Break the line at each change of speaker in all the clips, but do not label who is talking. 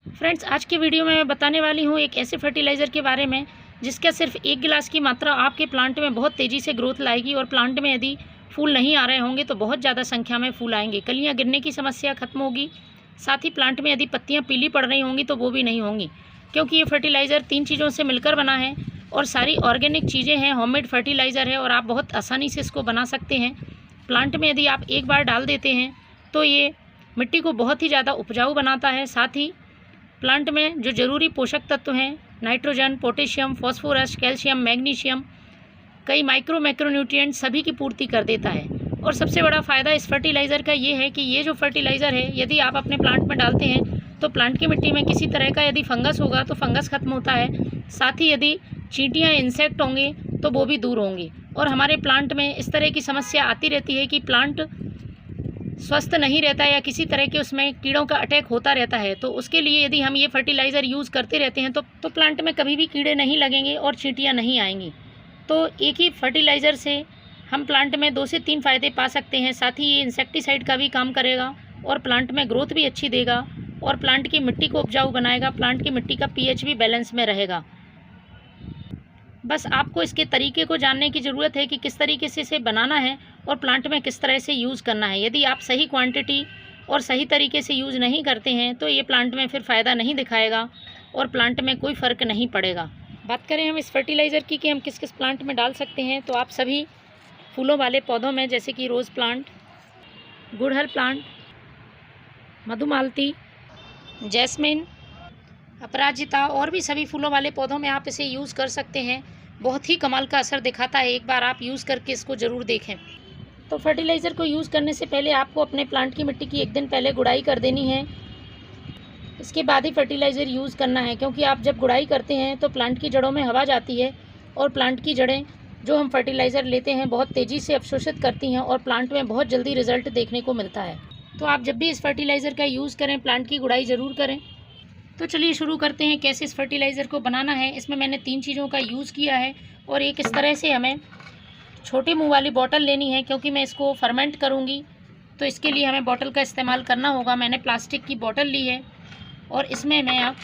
Friends, आज के video में मैं बताने वाली हूँ एक ऐसे फर्टिलाइज़र के बारे में जिसका सिर्फ 1 गिलास की मात्रा आपके प्लांट में बहुत तेज़ी से ग्रोथ लाएगी और प्लांट में यदि फूल नहीं आ रहे होंगे तो बहुत ज़्यादा संख्या में फूल आएंगे। कलियाँ गिरने की समस्या खत्म होगी। साथ ही प्लांट में यदि पत्तियाँ पीली पड़ रही होंगी तो वो भी नहीं होंगी, क्योंकि ये फर्टिलाइज़र 3 चीज़ों से मिलकर बना है और सारी ऑर्गेनिक चीज़ें हैं, होममेड फर्टिलाइज़र है और आप बहुत आसानी से इसको बना सकते हैं। प्लांट में यदि आप एक बार डाल देते हैं तो ये मिट्टी को बहुत ही ज़्यादा उपजाऊ बनाता है। साथ ही प्लांट में जो ज़रूरी पोषक तत्व हैं, nitrogen, potassium, phosphorus, calcium, magnesium, कई मैक्रोन्यूट्रिएंट सभी की पूर्ति कर देता है। और सबसे बड़ा फ़ायदा इस फर्टिलाइज़र का ये है कि ये जो फर्टिलाइज़र है यदि आप अपने प्लांट में डालते हैं तो प्लांट की मिट्टी में किसी तरह का यदि फंगस होगा तो फंगस खत्म होता है। साथ ही यदि चींटियाँ, इंसेक्ट होंगे तो वो भी दूर होंगे। और हमारे प्लांट में इस तरह की समस्या आती रहती है कि प्लांट स्वस्थ नहीं रहता है या किसी तरह के उसमें कीड़ों का अटैक होता रहता है, तो उसके लिए यदि हम ये फर्टिलाइज़र यूज़ करते रहते हैं तो प्लांट में कभी भी कीड़े नहीं लगेंगे और चींटियाँ नहीं आएंगी। तो एक ही फर्टिलाइज़र से हम प्लांट में 2 से 3 फ़ायदे पा सकते हैं। साथ ही ये इंसेक्टिसाइड का भी काम करेगा और प्लांट में ग्रोथ भी अच्छी देगा और प्लांट की मिट्टी को उपजाऊ बनाएगा। प्लांट की मिट्टी का पीएच भी बैलेंस में रहेगा। बस आपको इसके तरीके को जानने की ज़रूरत है कि किस तरीके से इसे बनाना है और प्लांट में किस तरह से यूज़ करना है। यदि आप सही क्वांटिटी और सही तरीके से यूज़ नहीं करते हैं तो ये प्लांट में फिर फ़ायदा नहीं दिखाएगा और प्लांट में कोई फ़र्क नहीं पड़ेगा। बात करें हम इस फर्टिलाइज़र की कि हम किस किस प्लांट में डाल सकते हैं, तो आप सभी फूलों वाले पौधों में, जैसे कि रोज़ प्लांट, गुड़हल प्लांट, मधुमालती, जैस्मिन, अपराजिता और भी सभी फूलों वाले पौधों में आप इसे यूज़ कर सकते हैं। बहुत ही कमाल का असर दिखाता है। एक बार आप यूज़ करके इसको ज़रूर देखें। तो फर्टिलाइज़र को यूज़ करने से पहले आपको अपने प्लांट की मिट्टी की 1 दिन पहले गुड़ाई कर देनी है। इसके बाद ही फर्टिलाइज़र यूज़ करना है, क्योंकि आप जब गुड़ाई करते हैं तो प्लांट की जड़ों में हवा जाती है और प्लांट की जड़ें जो हम फर्टिलाइज़र लेते हैं बहुत तेज़ी से अवशोषित करती हैं और प्लांट में बहुत जल्दी रिज़ल्ट देखने को मिलता है। तो आप जब भी इस फर्टिलाइज़र का यूज़ करें प्लांट की गुड़ाई ज़रूर करें। तो चलिए शुरू करते हैं कैसे इस फर्टिलाइज़र को बनाना है। इसमें मैंने 3 चीज़ों का यूज़ किया है और एक इस तरह से हमें छोटे मुंह वाली बॉटल लेनी है, क्योंकि मैं इसको फर्मेंट करूँगी तो इसके लिए हमें बॉटल का इस्तेमाल करना होगा। मैंने प्लास्टिक की बॉटल ली है और इसमें मैं अब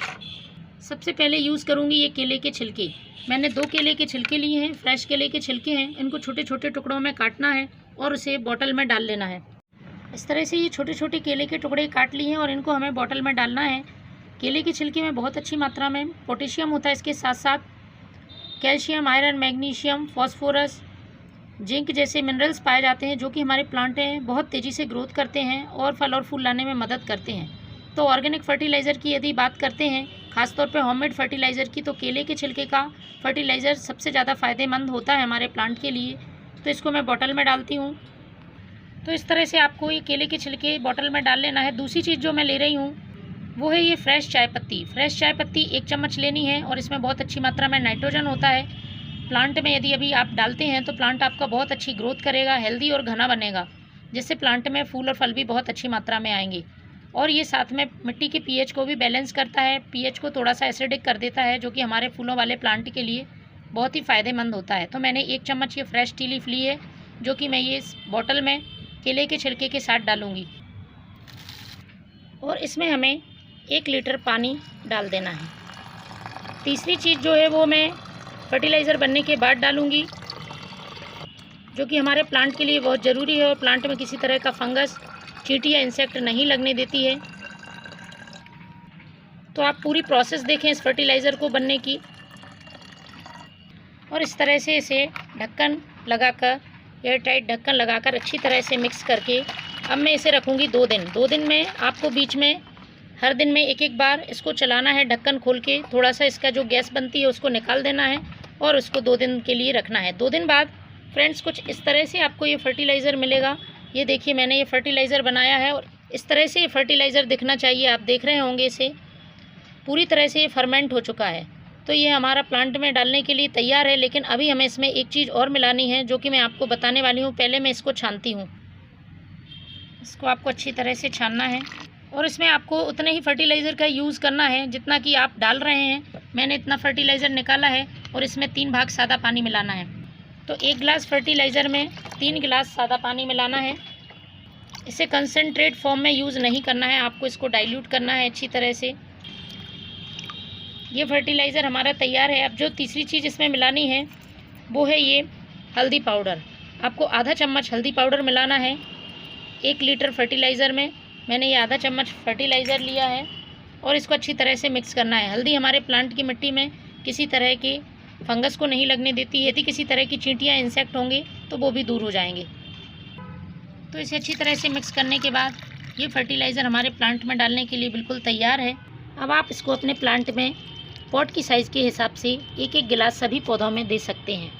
सबसे पहले यूज़ करूँगी ये केले के छिलके। मैंने 2 केले के छिलके लिए हैं, फ्रेश केले के छिलके हैं। इनको छोटे छोटे टुकड़ों में काटना है और उसे बॉटल में डाल लेना है। इस तरह से ये छोटे छोटे केले के टुकड़े काट लिए हैं और इनको हमें बॉटल में डालना है। केले के छिलके में बहुत अच्छी मात्रा में पोटेशियम होता है, इसके साथ साथ calcium, iron, magnesium, phosphorus, zinc जैसे मिनरल्स पाए जाते हैं जो कि हमारे प्लांट हैं बहुत तेज़ी से ग्रोथ करते हैं और फल और फूल लाने में मदद करते हैं। तो ऑर्गेनिक फर्टिलाइज़र की यदि बात करते हैं, खासतौर पे होममेड फर्टिलाइज़र की, तो केले के छिलके का फर्टिलाइज़र सबसे ज़्यादा फ़ायदेमंद होता है हमारे प्लांट के लिए। तो इसको मैं बॉटल में डालती हूँ। तो इस तरह से आपको ये केले के छिलके बॉटल में डाल लेना है। दूसरी चीज़ जो मैं ले रही हूँ वो है ये फ्रेश चाय पत्ती। फ्रेश चाय पत्ती 1 चम्मच लेनी है और इसमें बहुत अच्छी मात्रा में नाइट्रोजन होता है। प्लांट में यदि अभी आप डालते हैं तो प्लांट आपका बहुत अच्छी ग्रोथ करेगा, हेल्दी और घना बनेगा, जिससे प्लांट में फूल और फल भी बहुत अच्छी मात्रा में आएंगे। और ये साथ में मिट्टी के पीएच को भी बैलेंस करता है, पीएच को थोड़ा सा एसिडिक कर देता है, जो कि हमारे फूलों वाले प्लांट के लिए बहुत ही फ़ायदेमंद होता है। तो मैंने 1 चम्मच ये फ्रेश टी लीफ ली है, जो कि मैं ये इस बॉटल में केले के छिलके के साथ डालूँगी। और इसमें हमें 1 लीटर पानी डाल देना है। तीसरी चीज़ जो है वो मैं फर्टिलाइज़र बनने के बाद डालूँगी, जो कि हमारे प्लांट के लिए बहुत ज़रूरी है और प्लांट में किसी तरह का फंगस, चींटी या इंसेक्ट नहीं लगने देती है। तो आप पूरी प्रोसेस देखें इस फर्टिलाइज़र को बनने की। और इस तरह से इसे ढक्कन लगाकर, एयर टाइट ढक्कन लगाकर अच्छी तरह से मिक्स करके अब मैं इसे रखूँगी 2 दिन। 2 दिन में आपको बीच में हर दिन में 1-1 बार इसको चलाना है ढक्कन खोल के। थोड़ा सा इसका जो गैस बनती है उसको निकाल देना है और उसको 2 दिन के लिए रखना है। 2 दिन बाद फ्रेंड्स कुछ इस तरह से आपको ये फर्टिलाइज़र मिलेगा। ये देखिए मैंने ये फर्टिलाइज़र बनाया है और इस तरह से ये फर्टिलाइज़र दिखना चाहिए। आप देख रहे होंगे इसे पूरी तरह से ये फर्मेंट हो चुका है। तो ये हमारा प्लांट में डालने के लिए तैयार है। लेकिन अभी हमें इसमें एक चीज़ और मिलानी है, जो कि मैं आपको बताने वाली हूँ। पहले मैं इसको छानती हूँ। इसको आपको अच्छी तरह से छानना है और इसमें आपको उतने ही फर्टिलाइज़र का यूज़ करना है जितना कि आप डाल रहे हैं। मैंने इतना फर्टिलाइज़र निकाला है और इसमें 3 भाग सादा पानी मिलाना है। तो 1 गिलास फर्टिलाइज़र में 3 गिलास सादा पानी मिलाना है। इसे कंसनट्रेट फॉर्म में यूज़ नहीं करना है, आपको इसको डाइल्यूट करना है अच्छी तरह से। ये फर्टिलाइज़र हमारा तैयार है। अब जो तीसरी चीज़ इसमें मिलानी है वो है ये हल्दी पाउडर। आपको आधा चम्मच हल्दी पाउडर मिलाना है 1 लीटर फर्टिलाइज़र में। मैंने ये आधा चम्मच फर्टिलाइज़र लिया है और इसको अच्छी तरह से मिक्स करना है। हल्दी हमारे प्लांट की मिट्टी में किसी तरह की फंगस को नहीं लगने देती। यदि किसी तरह की चींटियाँ, इंसेक्ट होंगे तो वो भी दूर हो जाएंगे। तो इसे अच्छी तरह से मिक्स करने के बाद ये फर्टिलाइज़र हमारे प्लांट में डालने के लिए बिल्कुल तैयार है। अब आप इसको अपने प्लांट में पॉट की साइज़ के हिसाब से 1-1 गिलास सभी पौधों में दे सकते हैं।